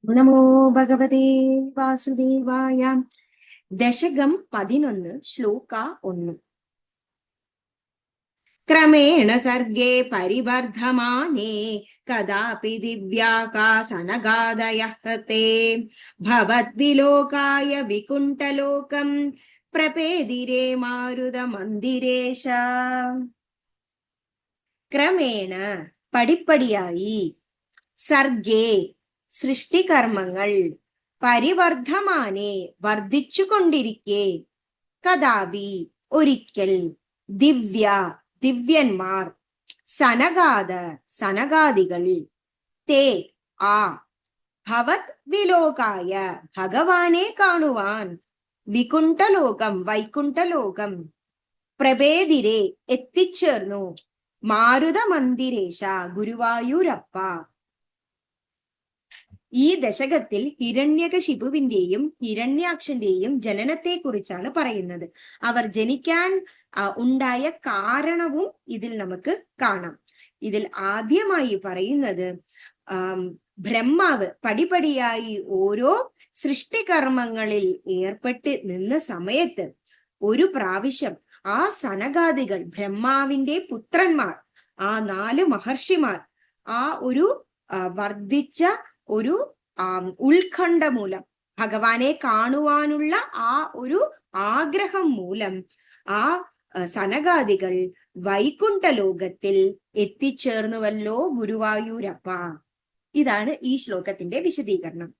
നമോ ഭഗവതേ വാസുദേവായ. ദശകം 11, ശ്ലോക 1. ക്രമേണ സർഗേ പരിവർദ്ധമാനേ കദാപി ദിവ്യാകാശനഗാദയഃ തേ ഭവദ്വിലോകായ വികുണ്ഠലോകം പ്രപേദിരേ മാരുതമന്ദിരേശ. ക്രമേണ പടിപ്പടിയായി, സർഗേ സൃഷ്ടികർമ്മങ്ങൾ, പരിവർദ്ധമാനെ വർദ്ധിച്ചുകൊണ്ടിരിക്കെ, കഥാപി ഒരിക്കൽ, ദിവ്യ ദിവ്യന്മാർ, സനഗാദ സനഗാദികൾ, തേ ആ, ഭവത് വിലോകായ ഭഗവാനെ കാണുവാൻ, വികുണ്ഠലോകം വൈകുണ്ഠലോകം, പ്രഭേദിരെ എത്തിച്ചേർന്നു, മാരുത മന്ദിരേശ ഗുരുവായൂരപ്പ. ഈ ദശകത്തിൽ ഹിരണ്യകശിപുവിന്റെയും ഹിരണ്യാക്ഷന്റെയും ജനനത്തെ കുറിച്ചാണ് പറയുന്നത്. അവർ ജനിക്കാൻ ഉണ്ടായ കാരണവും ഇതിൽ നമുക്ക് കാണാം. ഇതിൽ ആദ്യമായി പറയുന്നത്, ബ്രഹ്മാവ് പടിപടിയായി ഓരോ സൃഷ്ടികർമ്മങ്ങളിൽ ഏർപ്പെട്ട് നിന്ന സമയത്ത് ഒരു പ്രാവശ്യം ആ സനകാദികൾ, ബ്രഹ്മാവിന്റെ പുത്രന്മാർ, ആ 4 മഹർഷിമാർ, ആ ഒരു വർദ്ധിച്ച ഒരു ഉത്കണ്ഠ മൂലം, ഭഗവാനെ കാണുവാനുള്ള ആ ഒരു ആഗ്രഹം മൂലം ആ സനകാദികൾ വൈകുണ്ഠ ലോകത്തിൽ എത്തിച്ചേർന്നുവല്ലോ ഗുരുവായൂരപ്പ. ഇതാണ് ഈ ശ്ലോകത്തിന്റെ വിശദീകരണം.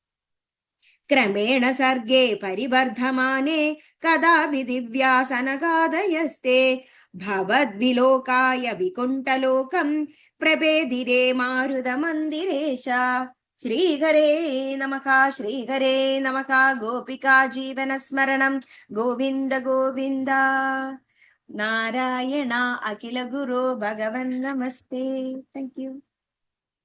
ക്രമേണ സർഗേ പരിവർദ്ധമാനേ കഥാപി ദിവ്യാസനഗാദയസ്തേ ഭവദ്വിലോകായ വികുണ്ഠലോകം പ്രപേദിരേ മാരുതമന്ദിരേശ. ശ്രീഹരേ നമഃ, ശ്രീഹരേ നമഃ. ഗോപികാ ജീവനസ്മരണം ഗോവിന്ദ ഗോവിന്ദ. നാരായണ അഖില ഗുരു ഭഗവൻ നമസ്തേ. Thank you.